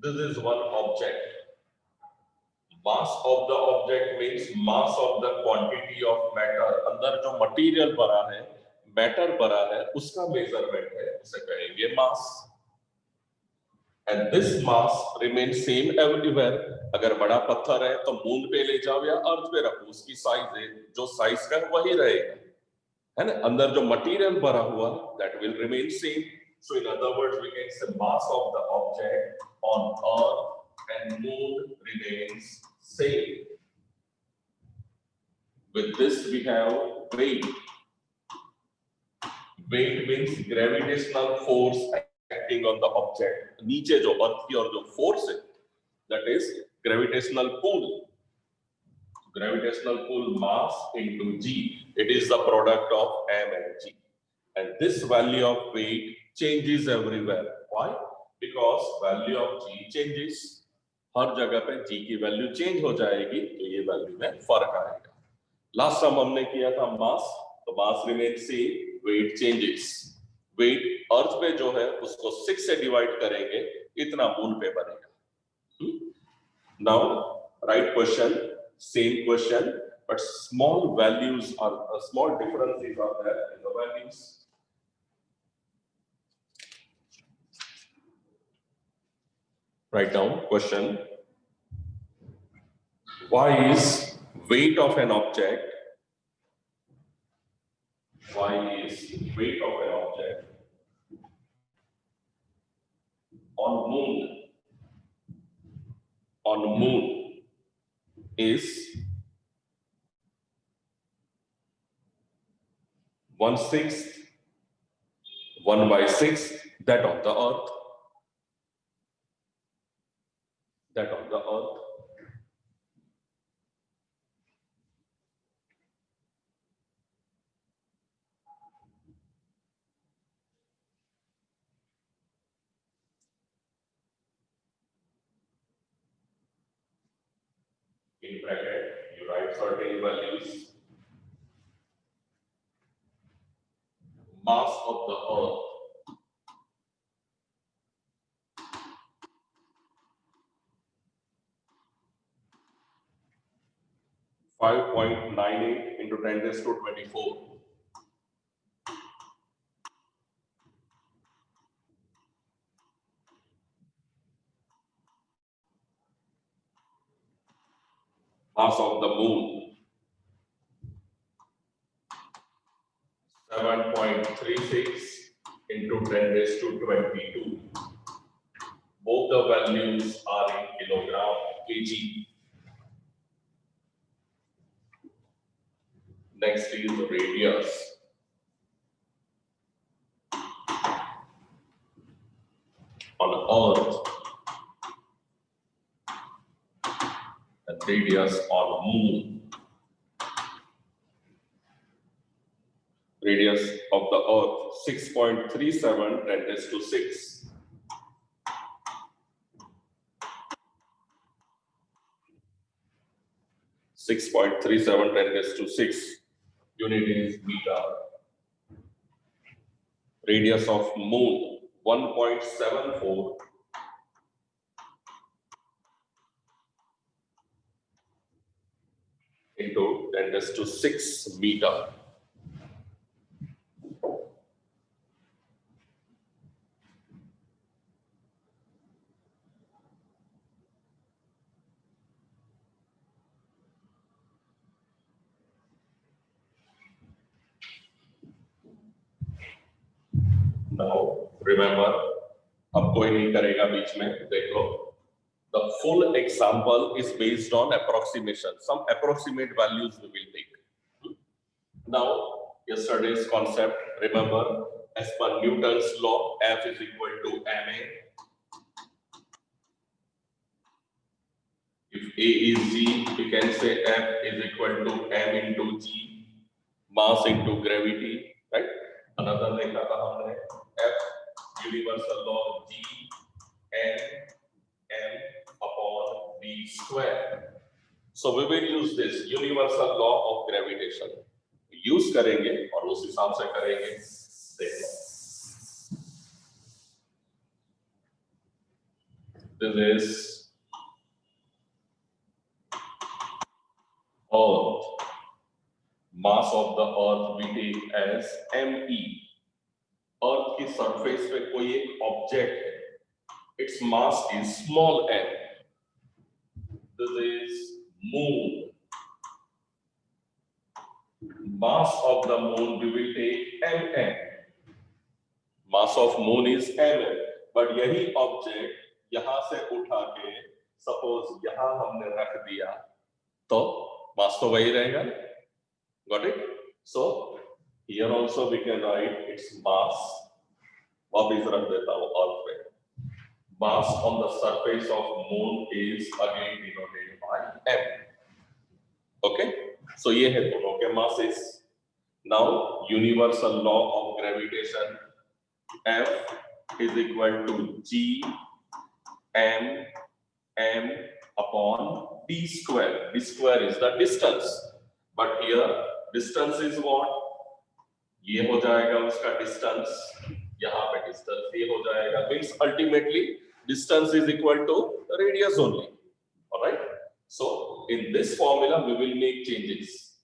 this is one object. Mass of the object means mass of the quantity of matter. अंदर जो material भरा है, matter भरा है, उसका मेजरमेंट है, उसे कहेंगे मास. And this mass remains same everywhere. अगर बड़ा पत्थर है तो मून पे ले जाओ या अर्थ पे रखो, उसकी साइज है, जो साइज का वही रहेगा, है ना. अंदर जो मटेरियल भरा हुआ, that will remain same. So in other words, we can say mass of the object on earth and moon remains same. With this we have weight. Weight means gravitational force acting on the object. नीचे जो अर्थ की और जो force है, that is gravitational pull. Gravitational pull mass into g. It is the product of m and g. And this value of weight changes everywhere. Why? Because value of g changes. हर जगह पे g की value change हो जाएगी, तो ये value में फर्क आएगा. लास्ट टाइम हमने किया था मास, तो mass remain same, weight changes. Weight earth पे जो है उसको 6 से डिवाइड करेंगे, इतना मून पे बनेगा. Now right question, same question, but small values are small differences are there in the values. Write down question. Why is weight of an object? Why is weight of an object on moon is 1/6, 1/6 that of the earth. That of the earth. In bracket, you write certain values. Mass of the earth. (5.98 into 10⁻²⁴). Mass of the moon 7.36 into 10⁻²⁵. Both the values are in kilogram, kg. Next is radius. On earth and radius on moon. Radius of the earth 6.37 10⁻⁶. 6.37 10⁻⁶. Unit is meter. Radius of moon 1.74 into 10⁻⁶ meter. Now remember, अब कोई नहीं करेगा बीच में, देख लो. The full example is based on approximation. Some approximate values we will take. Now, yesterday's concept, remember, as per Newton's law, F is equal to ma. If A is g, we can say F is equal to m into g, mass into gravity, right? Another देखा था हमने, F universal law g n m upon v square. So we will use this universal law of gravitation. Use करेंगे और उस हिसाब से करेंगे. देखो, this this is Earth. Mass of the Earth we take as me. Earth की surface पे कोई एक ऑब्जेक्ट है, its mass is small m. This is moon. Mass of the moon we will take mm. Mass of moon is mm. But यही object यहां से उठा के सपोज यहां हमने रख दिया तो मास तो वही रहेगा. Got it? So here also we can write its mass. वापिस रख देता हूं अर्थ पे. Mass on the surface of moon is again denoted by m. Okay? So ये है दोनों के masses. Now universal law of gravitation, F is equal to G m upon d square. D square is the distance. But here distance is what? ये हो जाएगा उसका distance. यहाँ पे distance ये हो जाएगा. Means ultimately distance is equal to radius only. All right? So in this formula we will make changes.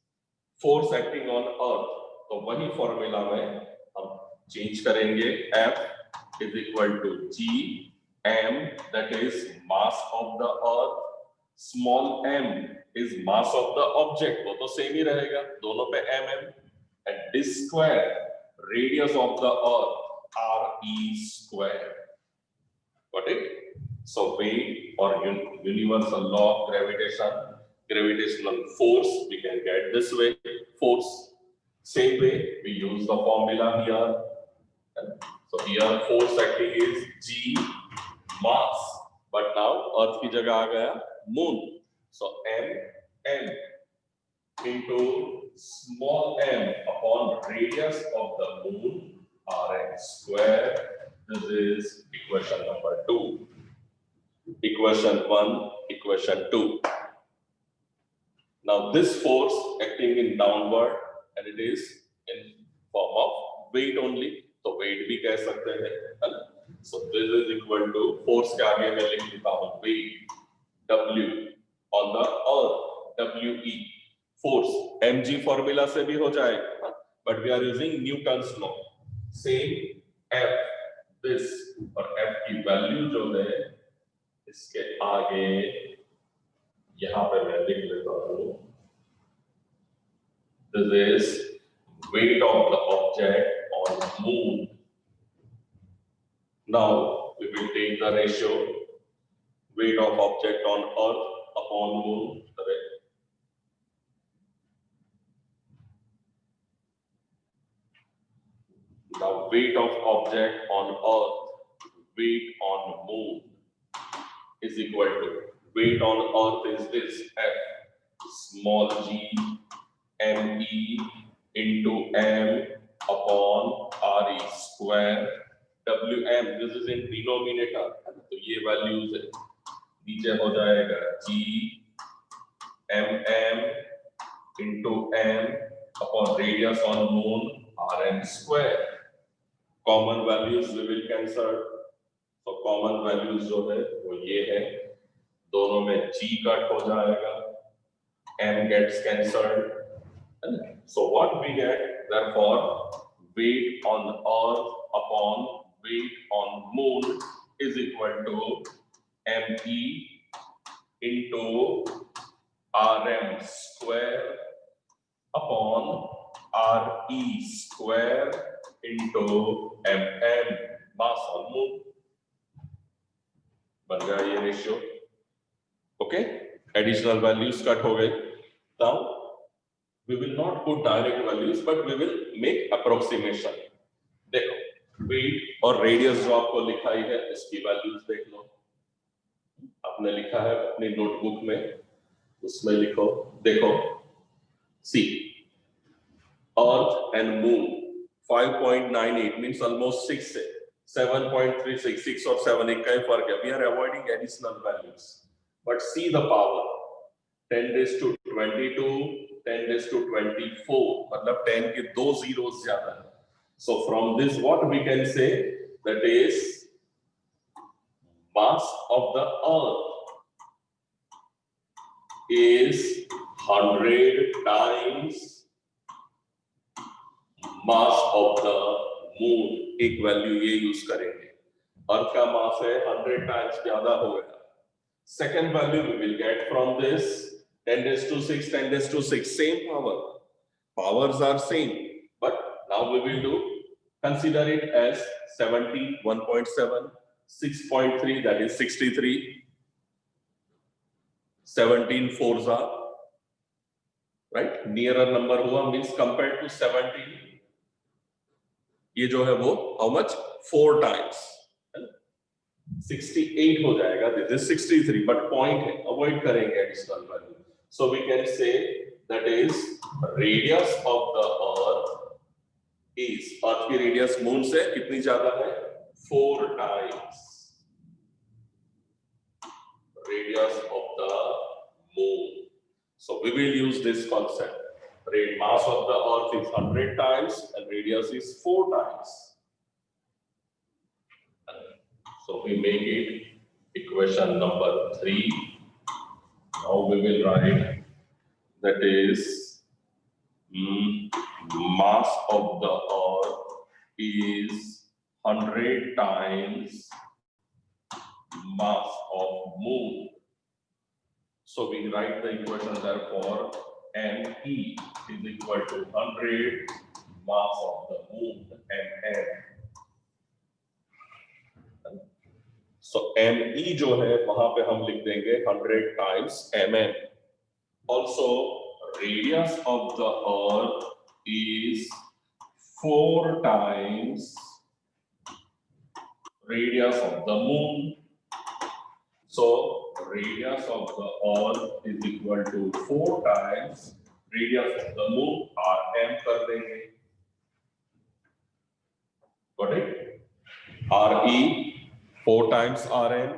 Force acting on Earth. तो वही formula में हम change करेंगे. F is equal to G m, that is mass of the Earth. Small m is mass of the object. वो तो same ही रहेगा. दोनों पे mm. And this square, radius of the Earth, re square. Got it? So weight or universal law of gravitation, gravitational force, we can get this way, force. Same way, we use the formula here. So here force acting is G mass, but now Earth की जगह आ गया moon. So m into small m upon radius of the moon, Rn square. This is equation number 2. Equation 1, equation 2. Now this force acting in downward and it is in form of weight only. So weight भी कह सकते हैं. So this is equal to force के आगे मैं लिख देता हूँ weight W on the earth, WE. Force mg formula से भी हो जाएगा, but we are using Newton's law. Same F this और F की वैल्यू जो है इसके आगे यहाँ पे मैं लिख लेता हूँ. This is weight of the object on moon. Now we will take the ratio weight of object on earth upon moon. Correct? Now weight of object on earth, weight on moon is equal to weight on earth is this F small g me into m upon re square. Wm, this is in denominator, तो ये values है. नीचे हो जाएगा g mm into m upon radius on moon Rn square. Common values we will cancel. So common values जो है वो ये है. दोनों में g कट हो जाएगा. m gets cancelled. So what we get, therefore, weight on earth upon weight on moon is equal to me into rm square upon re square into mm mass on moon. बन गया ये ratio. Okay, additional values cut हो गए. Now we will not put direct values, but we will make approximation. देखो weight और radius जो आपको लिखा ही है इसकी values देख लो. आपने लिखा है अपनी नोटबुक में, उसमें लिखो. देखो see earth and moon 5.98 means almost 6 से 7.36, 6 और 7 एक का ही फर्क है. We are avoiding additional values, but see the power 10 raised to 22, 10 raised to 24, मतलब 10 के 2 zeros ज्यादा है. So from this what we can say, that is mass of the earth is 100 times mass of the moon. एक value ये use करेंगे, अर्थ का मास है 100 times ज्यादा हो गया. Second value we will get from this 10 raised to 6, 10 raised to 6, same power. Powers are same, but now we will do, consider it as 70, 1.7, 6.3, that is 63, 17 fours are, right? Nearer number हुआ means compared to 17, ये जो है वो how much? 4 times. 68 हो जाएगा. This is 63, but point है, avoid करेंगे additional value. So we can say that is radius of the earth is, earth की radius moon से कितनी ज्यादा है? 4 times radius of the moon. So we will use this concept. Mass of the earth is 100 times and radius is 4 times. So we make it equation number 3. Now we will write that is mass of the earth is 100 times mass of moon. So we write the equation therefore ME is equal to 100 mass of the moon MM. So ME जो है वहां पे हम लिख देंगे 100 times MM. Also radius of the earth is 4 times radius of the moon. So radius of the earth is equal to 4 times radius of the moon, RM कर देंगे. Got it? RE 4 times RM,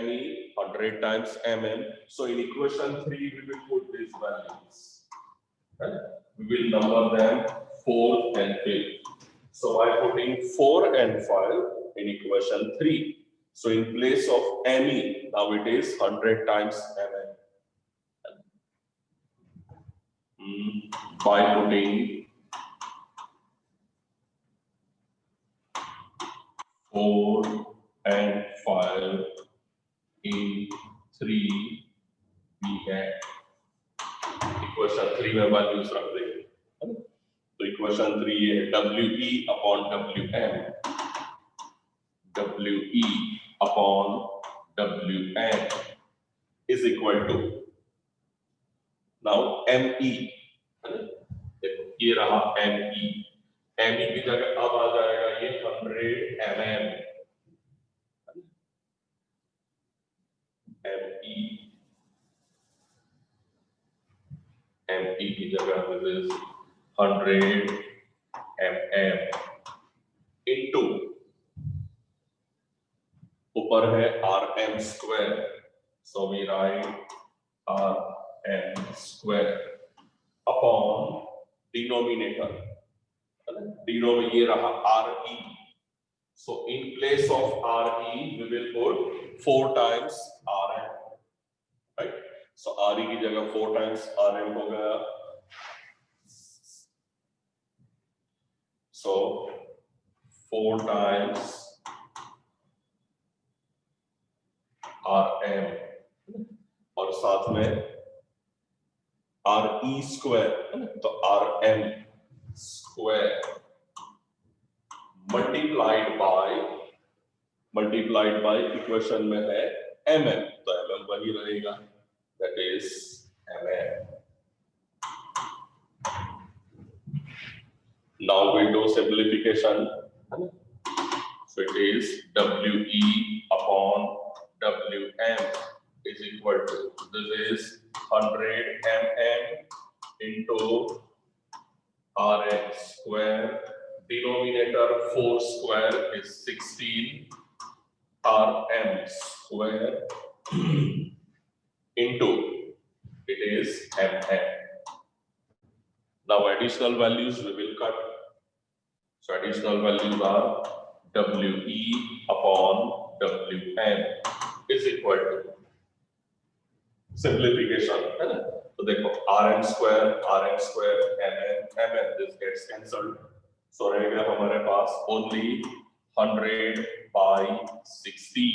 ME 100 times MM. So in equation 3 we will put these values. Right? We will number them 4 and 5. So by putting 4 and 5 in equation 3. So in place of ME, now it is 100 times MM. By putting 4 and 5 in 3, we get equation 3 में values रख देंगे. तो equation 3 है WE upon WM. WE upon WM is equal to, now ME, देखो ये रहा ME. ME की जगह अब आ जाएगा ये 100 mm. ME की जगह this is 100 mm into, ऊपर है RM square. So we write RM square upon denominator. Denominator ये रहा RE. So in place of RE we will put 4 times RM. Right? So RE की जगह 4 times RM हो गया. So 4 times RM और साथ में RE square, तो RM square multiplied by equation में है mm, तो mm वही रहेगा, that is mm. Now we do simplification. So it is WE upon WM is equal to, this is 100 mm into RM square. Denominator 4 square is 16 RM square into, it is mm. Now additional values we will cut. So additional values are WE upon WM is equal to simplification है ना, तो देखो Rn square mn this gets cancelled, so रहेगा हमारे पास only 100/60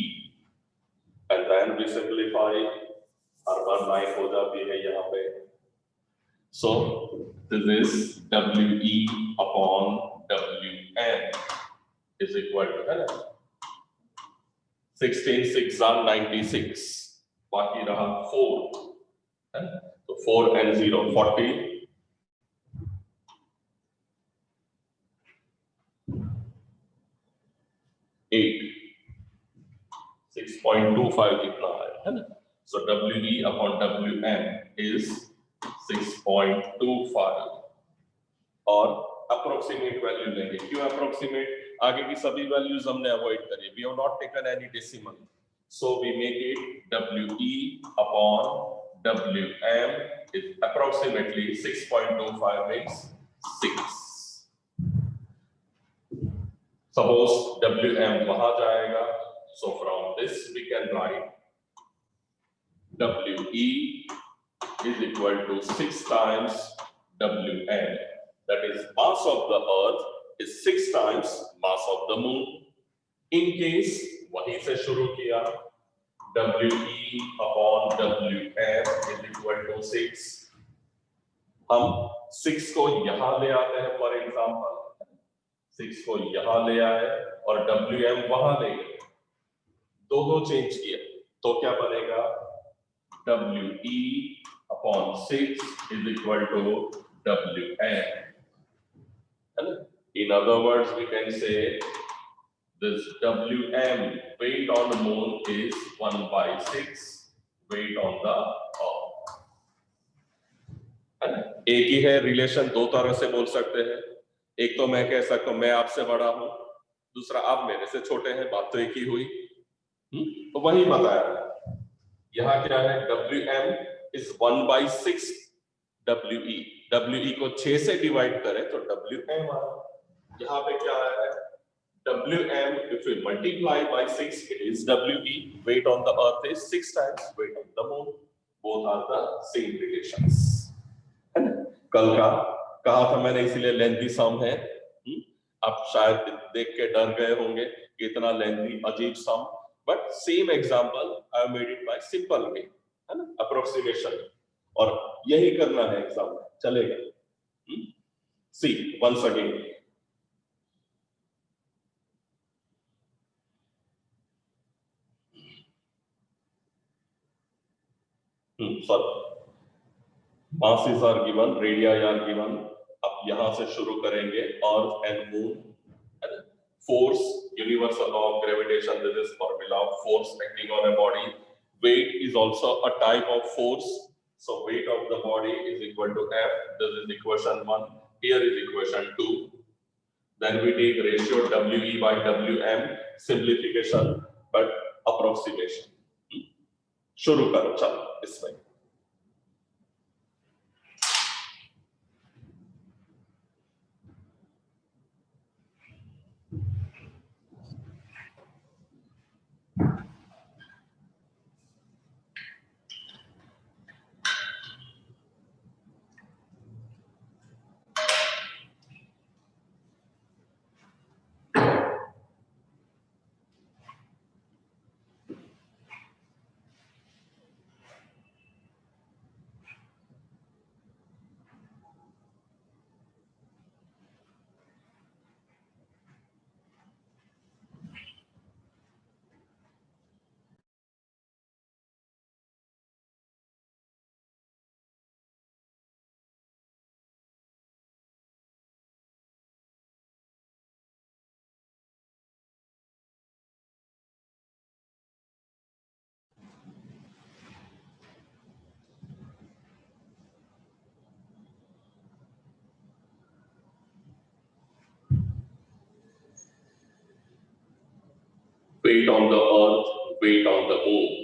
and then we simplify R1 9 हो जाती है यहाँ पे, so this is WE upon WN is equal to है ना 16 6 are 96, बाकी रहा 4 है ना, तो 4 and 0 40, 8 6.25 कितना है ना, so WE upon WM is 6.25 और अप्रोक्सीमेट वैल्यू लेंगे, क्यों अप्रोक्सीमेट, आगे की सभी वैल्यूज हमने अवॉइड करी, we have not taken any decimal, so we make it WE upon WM is approximately 6.25 means 6. Suppose WM वहां जाएगा, so from this we can write WE is equal to 6 times WM, that is mass of the earth is 6 times mass of the moon. In case वहीं से शुरू किया, WE upon WM is equal to 6, हम 6 को यहाँ ले आते हैं, फॉर एग्जाम्पल 6 को यहाँ ले आए और WM वहां ले गए, दो चेंज किया, तो क्या बनेगा WE upon 6 is equal to WM. In other words, we can say this WM weight on the moon is 1/6 weight on the earth. एक ही है रिलेशन, दो तरह से बोल सकते हैं, एक तो मैं कह सकता हूं मैं आपसे बड़ा हूं, दूसरा आप मेरे से छोटे हैं, बात तो एक ही हुई, तो वही बताया। यहाँ क्या है, WM is 1/6 WE, WE को 6 से डिवाइड करें तो WM आया, यहाँ पे क्या है WM if we multiply by 6 it is WE, weight on the earth is 6 times weight on the moon, both are the same relations, है ना। कल का कहा था मैंने, इसीलिए लेंथी सम है, आप शायद देख के डर गए होंगे कि इतना लेंथी अजीब sum, but same example I made it by simple way, है ना, अप्रोक्सीमेशन, और यही करना है एग्जाम में, चलेगा। See once again, sorry, masses are given, radii are given, अब यहां से शुरू करेंगे, earth and moon, force, universal law of gravitation, this is formula of force acting on a body, weight is also a type of force, so weight of the body is equal to F, this is equation 1, here is equation 2, then we take ratio WE by WM, simplification but approximation, शुरू करो चलो इसमें। Weight on the earth, weight on the moon,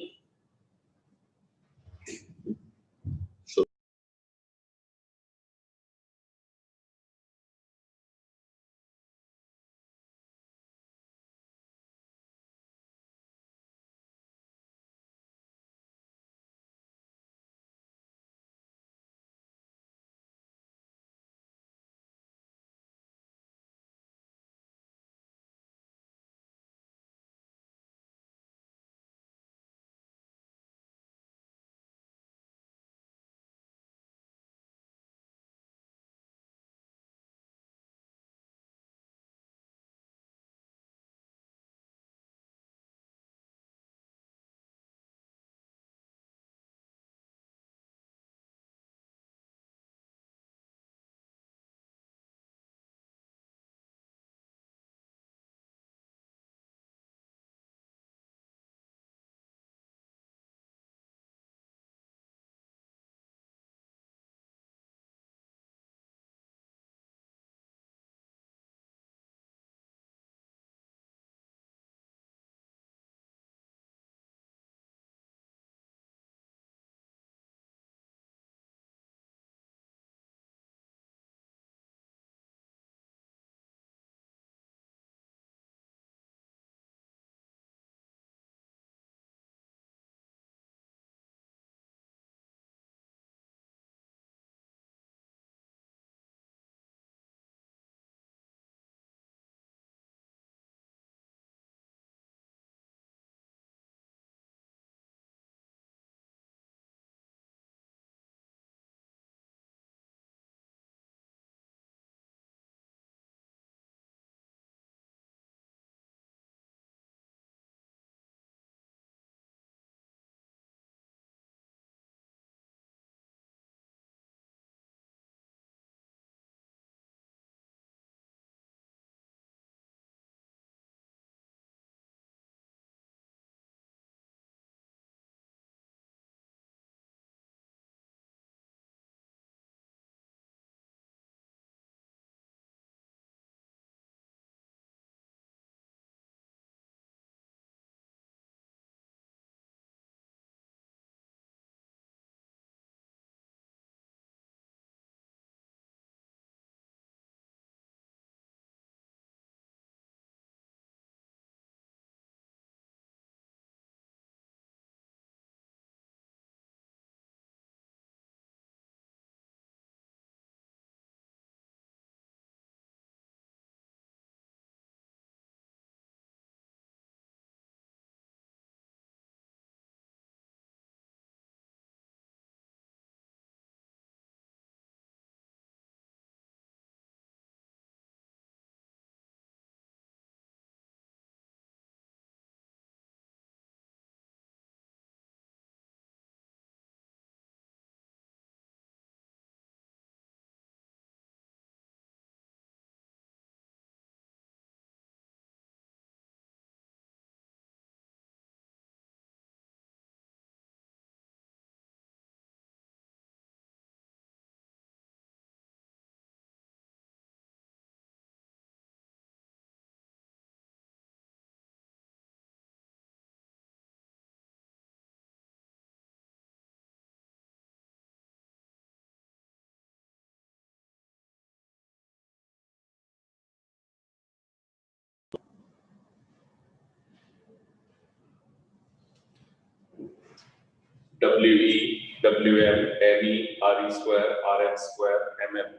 WE, WM, ME, RE square, RN square, MM,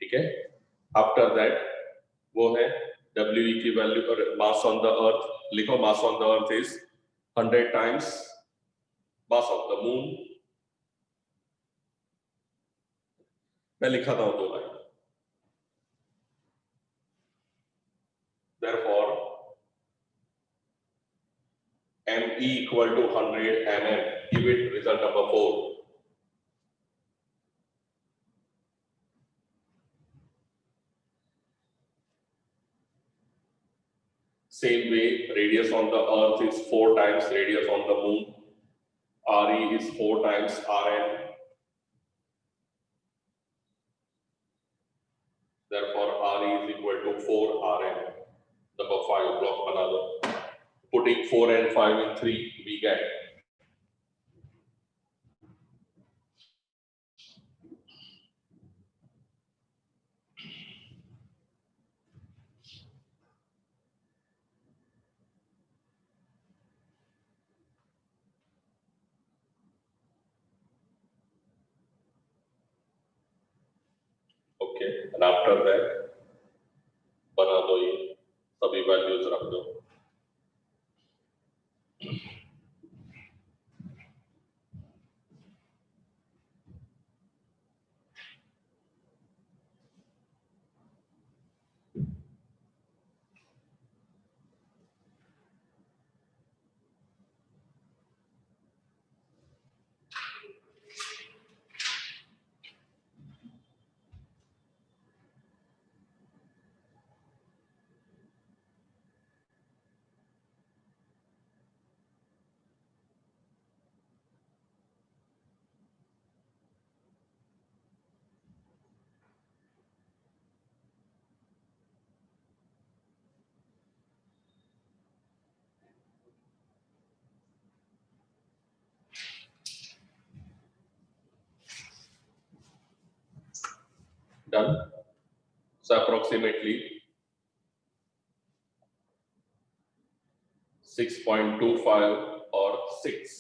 ठीक है। After that वो है WE की value और मास ऑन द अर्थ, लिखो मास on the earth is 100 times mass of the moon. मैं लिखा था 2 line. Therefore, ME equal to 100 mm. Give it result number 4. Same way, radius on the earth is 4 times radius on the moon. RE is 4 times RN. Therefore, RE is equal to 4 RN. Number 5 block बना दो. Putting 4 and 5 in 3, we get okay. And after that, बना दो ये सभी values रख दो. Done. So approximately 6.25 or 6.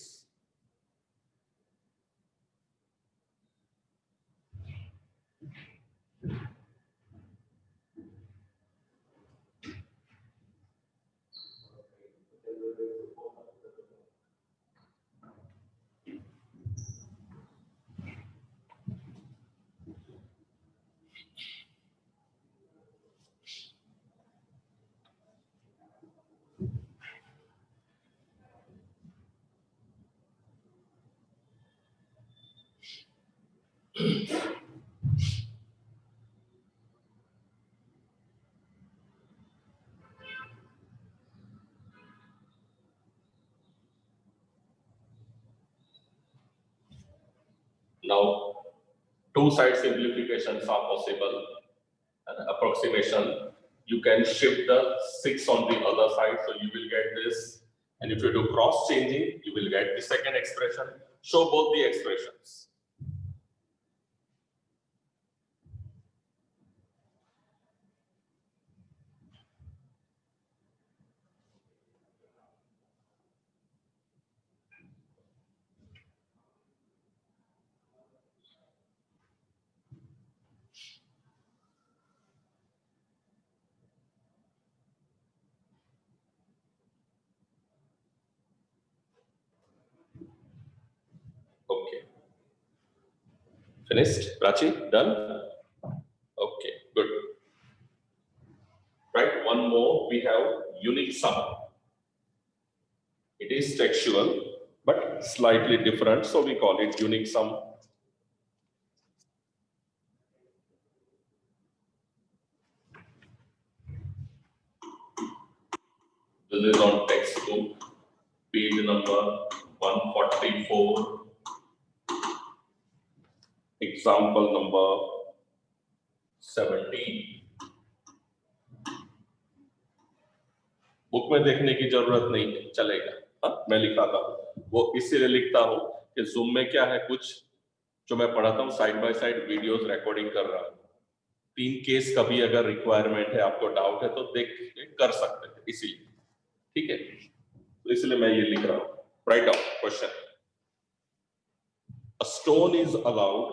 Now, two-side simplifications are possible. Approximation, you can shift the 6 on the other side, so you will get this. And if you do cross changing, you will get the second expression. Show both the expressions. Okay. Finished? Prachi, done? Okay, good. Right, one more, we have unique sum. It is textual, but slightly different, so we call it unique sum. This is on textbook, page number 144. Example number 17. Book में देखने की जरूरत नहीं, चलेगा। हाँ, मैं लिखाता हूँ, वो इसीलिए लिखता हूँ कि जूम में क्या है, कुछ जो मैं पढ़ाता हूँ side by side videos recording कर रहा हूँ। 3 केस कभी अगर रिक्वायरमेंट है, आपको डाउट है तो देख कर सकते हैं, इसीलिए। ठीक है, तो इसलिए मैं ये लिख रहा हूँ। Write down question. a stone is allowed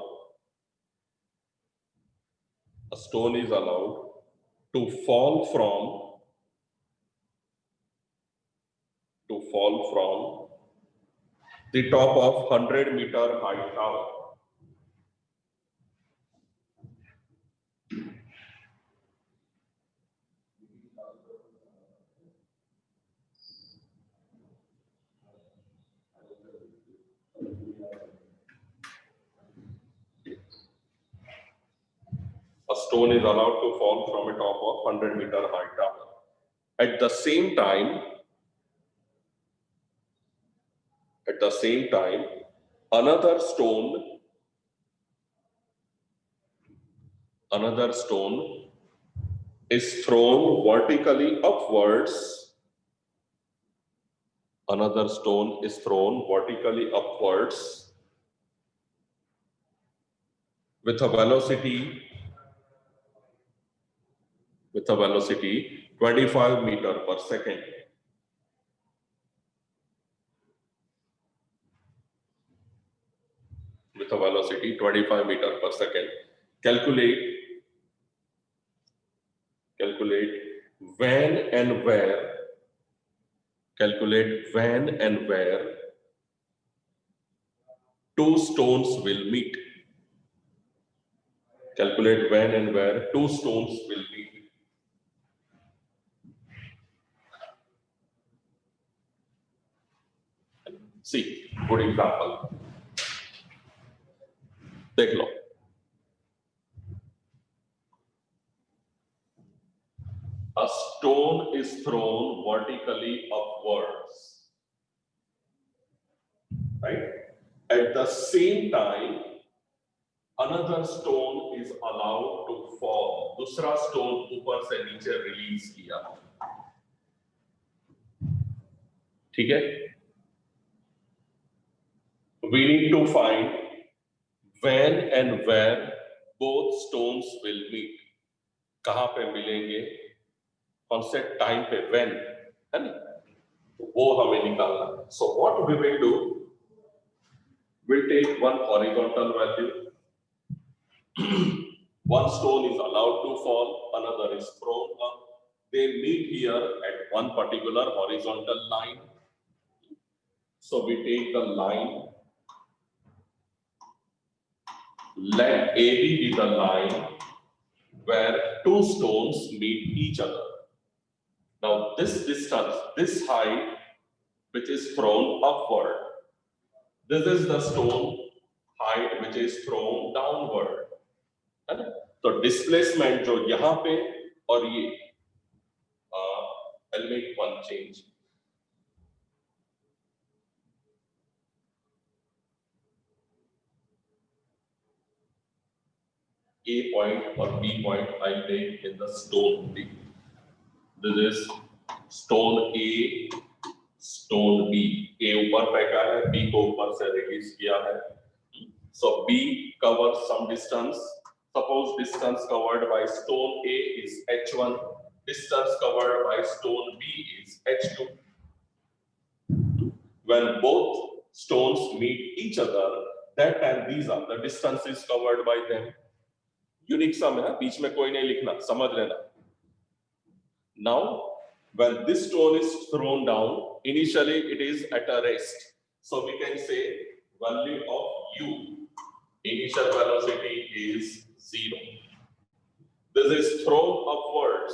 to fall from the top of 100-meter high tower. A stone is allowed to fall from a top of 100-meter high tower. At the same time, another stone is thrown vertically upwards. Another stone is thrown vertically upwards with a velocity 25 meter per second. With a velocity 25 meter per second. Calculate when and where two stones will meet. Calculate when and where two stones will meet. See, good example. देख लो. A stone is thrown vertically upwards, right? At the same time, another stone is allowed to fall. दूसरा stone ऊपर से नीचे release किया. ठीक है? We need to find when and where both stones will meet. कहां पे मिलेंगे? कौन से टाइम पे? when, है ना? वो हमें निकालना. So what we will do? We'll take one horizontal value. One stone is allowed to fall, another is thrown up. They meet here at one particular horizontal line. So we take the line. Let AB be the line where two stones meet each other. Now this distance, this height, which is thrown upward, this is the stone height which is thrown downward. तो displacement जो यहाँ पे और ये, I'll make one change. A point or B point I'll take in the stone B. This is stone A, stone B. A ऊपर फेंका है, B को ऊपर से रिलीज किया है. So B covers some distance. Suppose distance covered by stone A is H1. Distance covered by stone B is H2. When both stones meet each other, that time these are the distances covered by them. Unique sum है, बीच में कोई नहीं लिखना, समझ लेना. Now, when this stone is thrown down, initially it is at a rest. So we can say value of U, initial velocity is 0. This is thrown upwards.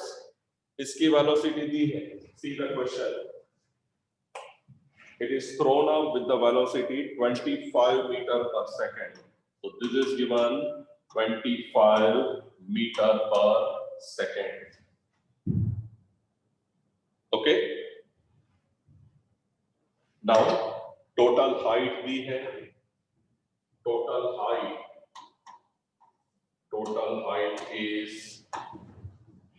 इसकी velocity दी है. See the question. It is thrown up with the velocity 25 meter per second. So this is given 25 meter per second. Okay. Now total height दी है. Total height is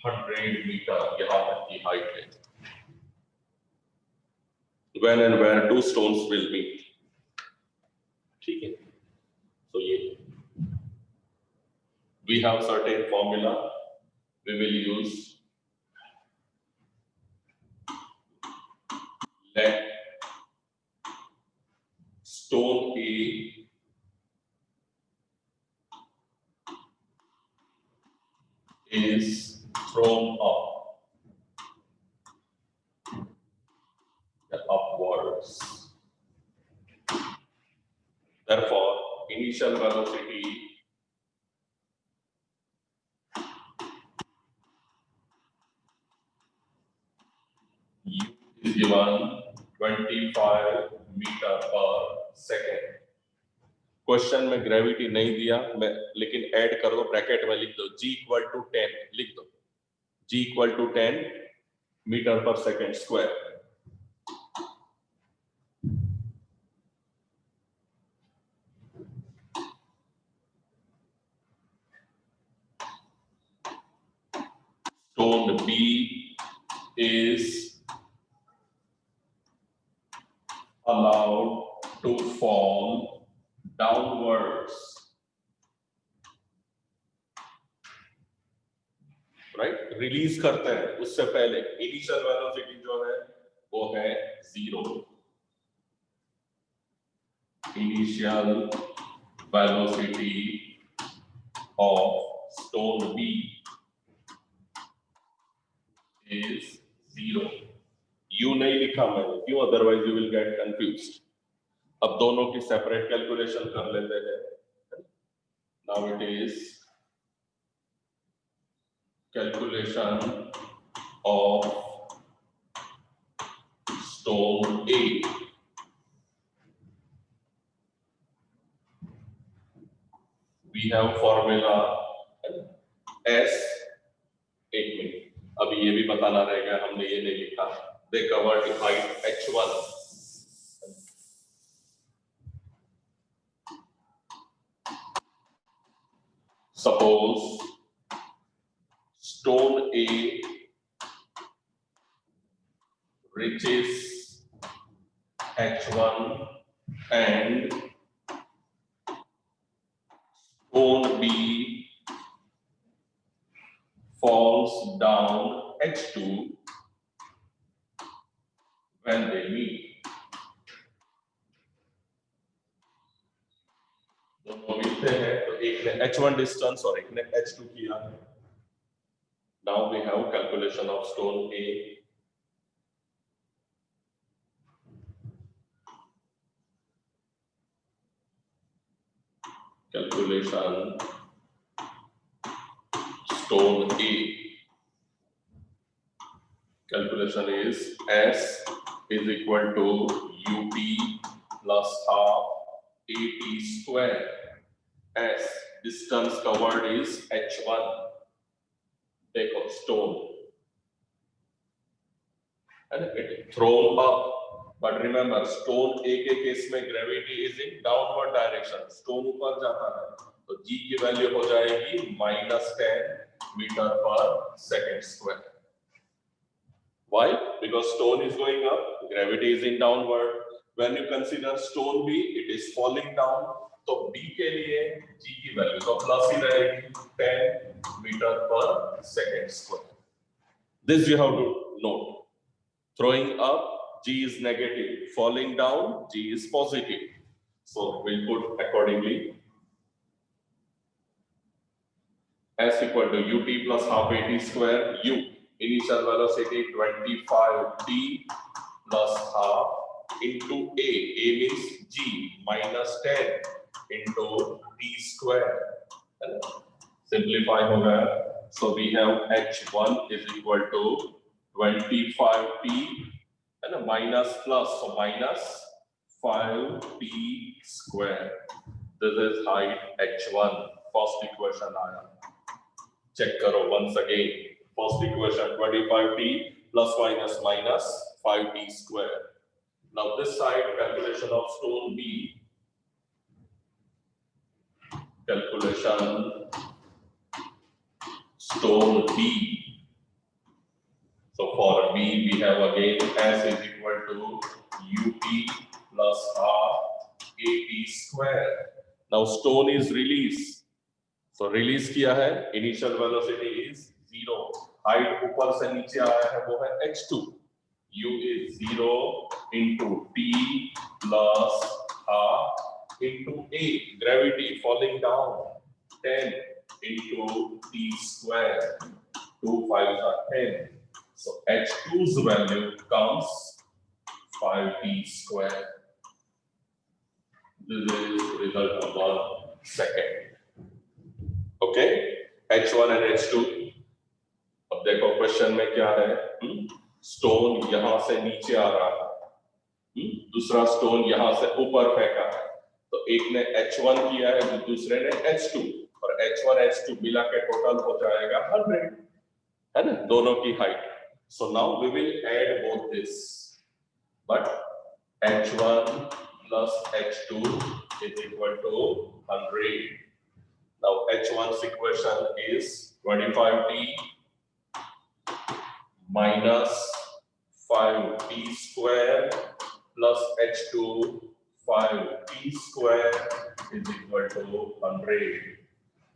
100 meter. यहाँ तक की height है. When and where two stones will meet. ठीक है. So ये. We have certain formula. We will use. Let stone A downwards. Therefore, initial velocity U is given 25 meter per second. Question में gravity नहीं दिया मैं, लेकिन add कर दो, ब्रैकेट में लिख दो G इक्वल टू 10, लिख दो G इक्वल टू 10 मीटर पर second square. Stone B is allowed to fall downwards. Right, release करते हैं उससे पहले इनिशियल वेलोसिटी जो है वो है 0. Initial velocity of stone B is 0. You नहीं लिखा मैंने, क्यों? Otherwise you will get confused. अब दोनों की सेपरेट कैलकुलेशन कर लेते हैं. Now it is calculation of stone A. We have formula S. एक मिनट, अभी ये भी बताना रहेगा, हमने ये नहीं लिखा. They covered height H1. Suppose stone A reaches H1 and stone B falls down H2 when they meet. दोनों मिलते हैं तो एक ने H1 डिस्टेंस और एक ने H2 किया. Now we have calculation of stone A. Calculation stone A. Calculation is S is equal to UT plus half AT square. S distance covered is H1. Take of stone and it thrown up. But remember, stone A के case में gravity is in downward direction. Stone ऊपर जाता है, तो G की value हो जाएगी -10 metre पर second square. Why? Because stone is going up, gravity is in downward. When you consider stone B, it is falling down. तो B के लिए G की वैल्यू तो प्लस ही रहेगी 10 मीटर पर second square. This you have to note. Throwing up, G is negative. Falling down, G is positive. So we'll put accordingly. S equal to UT plus half AT square. U, initial velocity 25D plus half into A. A means G minus 10 into T square. Simplify हो गया. So we have H1 is equal to 25T and a minus plus, so minus 5T square. This is height H1. First equation आया. Check करो once again. First equation 25T plus minus minus 5T square. Now this side calculation of stone B. Calculation stone B. So for B we have again S is equal to UT plus half AT square. Now stone is released. So release किया है, initial velocity is 0. Height ऊपर से नीचे आया है वो है H2. U is 0 into T plus half into A. Gravity falling down 10 into T square. 2 5s are 10. So H2's value comes 5t square. This is result number second. Okay, H1 and H2. अब देखो question में क्या है, stone यहां से नीचे आ रहा है, दूसरा स्टोन यहां से ऊपर फेंका है, तो एक ने H1 किया है तो दूसरे ने H2, और H1 H2 मिला के टोटल हो जाएगा 100, है ना, दोनों की height. So now we will add both this, but H1 plus H2 is equal to 100. Now H1's equation is 25t minus 5t square plus H2 5t square is equal to 100.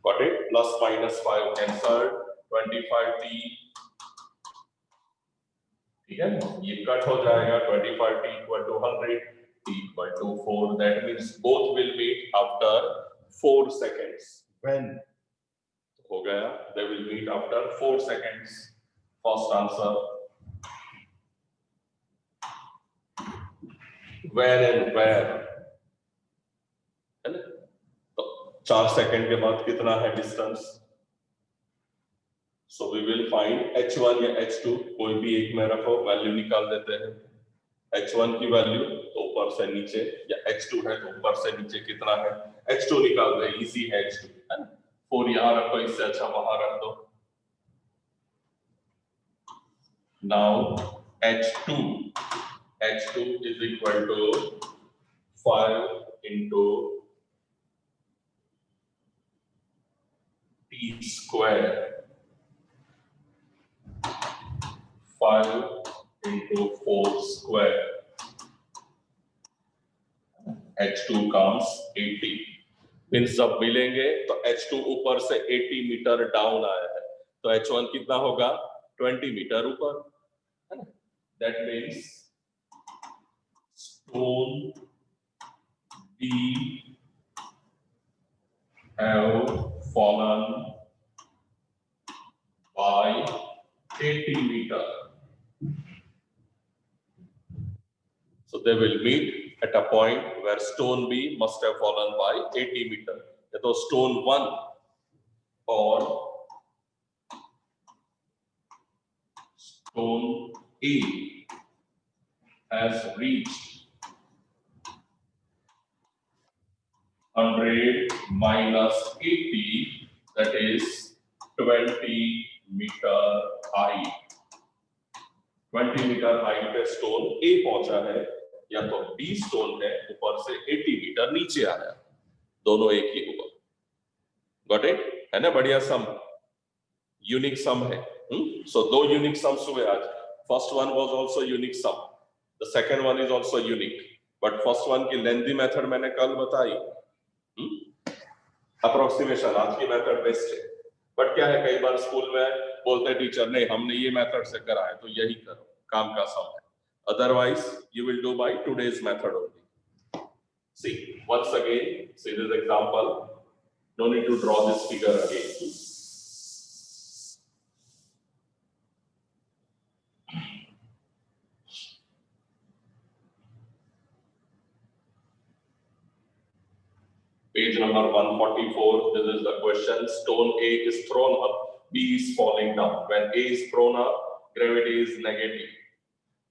Got it? Plus minus 5 cancelled, 25t. ठीक है, ये cut हो जाएगा, 25t equal to 100, t equal to 4. That means both will meet after 4 seconds. When? हो गया, they will meet after 4 seconds. First answer. When and where? है ना? तो 4 सेकंड के बाद कितना है distance? So we will find H1 या H2, कोई भी एक में रखो, वैल्यू निकाल देते हैं. H1 की वैल्यू तो ऊपर से नीचे, या H2 है तो ऊपर से नीचे कितना है, H2 निकाल दे, इजी है H2, है ना. 4 यहाँ रखो, इससे अच्छा वहां रख दो. Now H2 is equal to 5 into t square, 5 into 4 square. H2 comes 80. Means जब मिलेंगे तो H2 ऊपर से 80 मीटर डाउन आया है, तो H1 कितना होगा, 20 मीटर ऊपर, है ना. That means stone B have fallen by 80 meter. So they will meet at a point where stone B must have fallen by 80 meter. So stone 1 or stone A has reached 100 minus 80, that is 20 meter height. 20 metre height पे stone A पहुंचा है, या तो B stone है ऊपर से 80 metre नीचे आया, दोनों एक ही हुआ. गॉट इट, है ना. बढ़िया सम, यूनिक सम है. सो दो यूनिक सम्स हुए आज. First one was also unique sum, the second one is also unique, but first one की लेंथी मेथड मैंने कल बताई. अप्रोक्सीमेशन आज की मेथड बेस्ट है, बट क्या है, कई बार स्कूल में बोलते टीचर नहीं हमने ये मेथड से करा है तो यही करो, काम का सम है. Otherwise, you will do by today's method only. See, once again, see this example. No need to draw this figure again. Page number 144. This is the question. Stone A is thrown up, B is falling down. When A is thrown up, gravity is negative.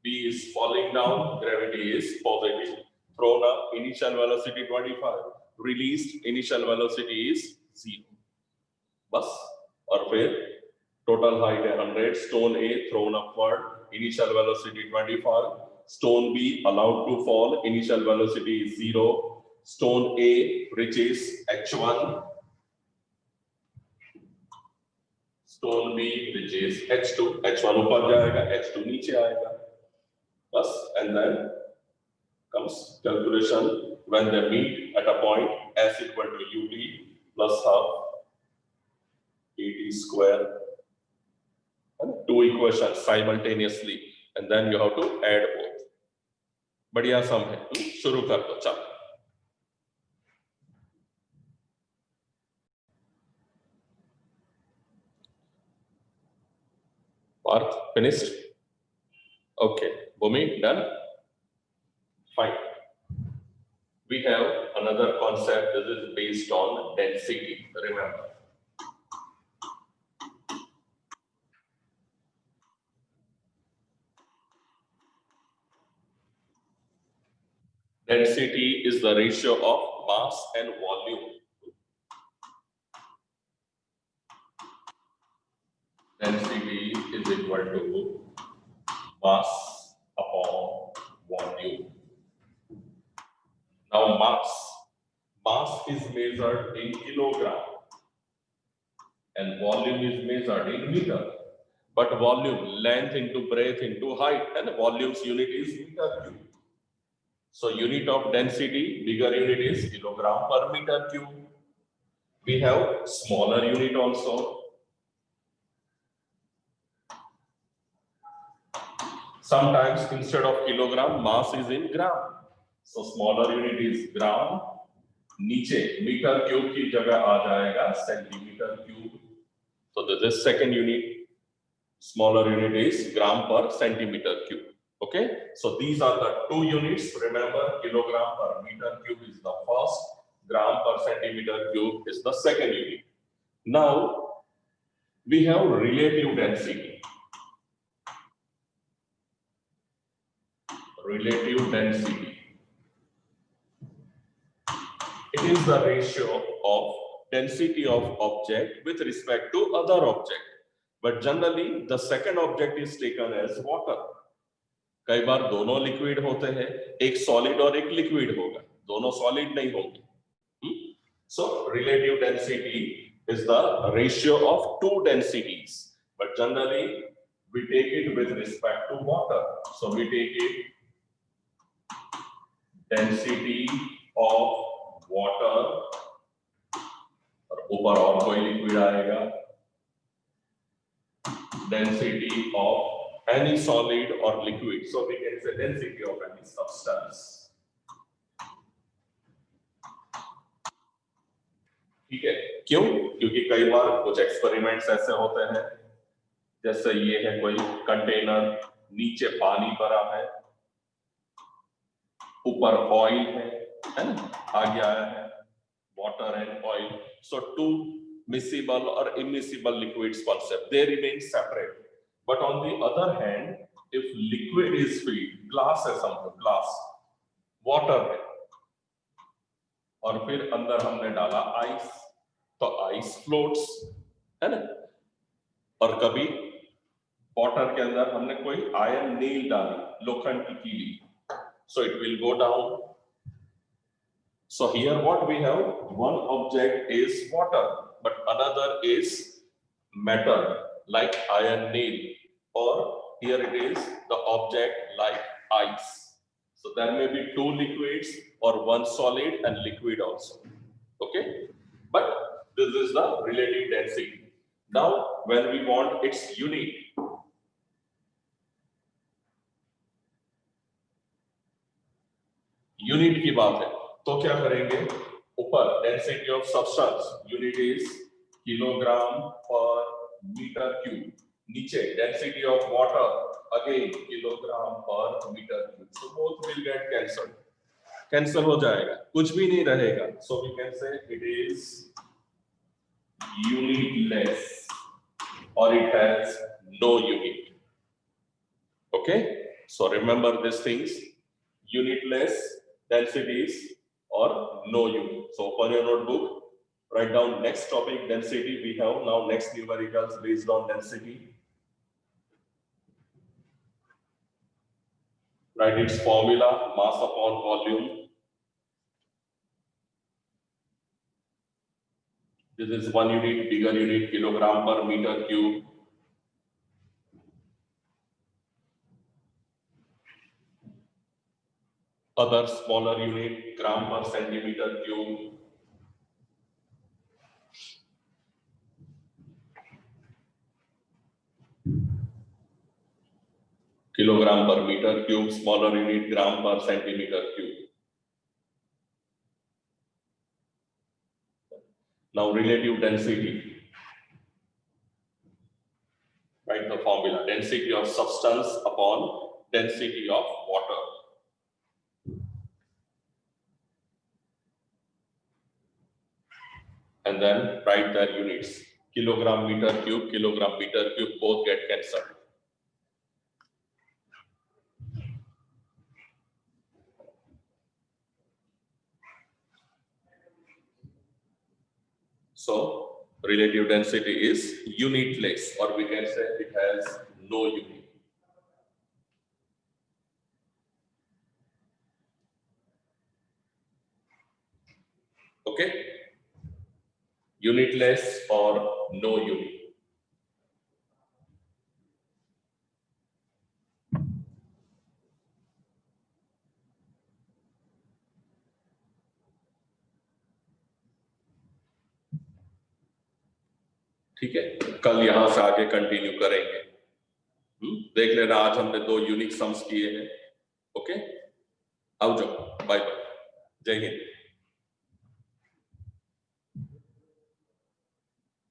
B is falling down, gravity is positive. Thrown up, initial velocity 25. Released, initial velocity is 0. बस, और फिर total height है 100. Stone A thrown upward, initial velocity 25. Stone B allowed to fall, initial velocity is 0. Stone A reaches H1. Stone B reaches H2. H1 ऊपर जाएगा, H2 नीचे आएगा. Plus, and then comes calculation when they meet at a point S equal to UT plus half AT square. And two equations simultaneously, and then you have to add both. बढ़िया सम है, शुरू कर दो. चलो, Parth finished? Okay, Bhumi done? Fine. We have another concept. This is based on density. Remember. Density is the ratio of mass and volume. Density is equal to mass upon volume. Now mass is measured in kilogram and volume is measured in meter. But volume, length into breadth into height, and volume's unit is meter cube. So unit of density, bigger unit is kilogram per meter cube. We have smaller unit also. Sometimes instead of kilogram, mass is in gram. So smaller unit is gram. नीचे metre cube की जगह आ जाएगा centimetre cube. So this is second unit. Smaller unit is gram per centimeter cube. Okay, so these are the two units. Remember, kilogram per meter cube is the first, gram per centimeter cube is the second unit. Now we have relative density. Relative density. It is the ratio of density of object with respect to other object. But generally, the second object is taken as water. कई बार दोनों liquid होते हैं, एक solid और एक liquid होगा, दोनों solid नहीं होंगे. So relative density is the ratio of two densities, but generally we take it with respect to water. So we take it density of water, और ऊपर और कोई लिक्विड आएगा, density of any solid or liquid. So we can say density of any substance. ठीक है, क्यों? क्योंकि कई बार कुछ एक्सपेरिमेंट्स ऐसे होते हैं, जैसे ये है कोई कंटेनर, नीचे पानी भरा है, ऊपर ऑयल है ना, आगे आया है water and oil. So two miscible or immiscible liquids concept, they remain separate. But on the other hand, if liquid is filled, glass है समझो, glass, water है, और फिर अंदर हमने डाला आइस, तो आइस फ्लोट्स, है ना. और कभी वाटर के अंदर हमने कोई आयरन नील डाली, लोखंड की कीली, so it will go down. So here what we have, one object is water, but another is metal like iron nail, or here it is the object like ice. So there may be two liquids or one solid and liquid also. Okay, but this is the relative density. Now when we want its unit, unit की बात है तो क्या करेंगे, ऊपर density of substance unit is kilogram per metre cube, नीचे density of water again kilogram per metre cube. So both will get cancelled, cancel हो जाएगा, कुछ भी नहीं रहेगा. So we can say it is unitless और it has no unit. Okay, so remember this things, unitless, densities, or no unit. So open your notebook, write down next topic, density. We have now next numericals based on density. Write its formula, mass upon volume. This is one unit, bigger unit, kilogram per meter cube. Other smaller unit, gram per centimeter cube. Kilogram per meter cube, smaller unit, gram per centimeter cube. Now relative density. Write the formula, density of substance upon density of water. and then write their units. Kilogram, meter cube, both get cancelled. So relative density is unitless, or we can say it has no unit. Okay, unitless or no unit. ठीक है, कल यहां से आगे continue करेंगे। देख लेना, आज हमने 2 यूनिक सम्स किए हैं। ओके, आओ जाओ, बाय बाय, जय हिंद।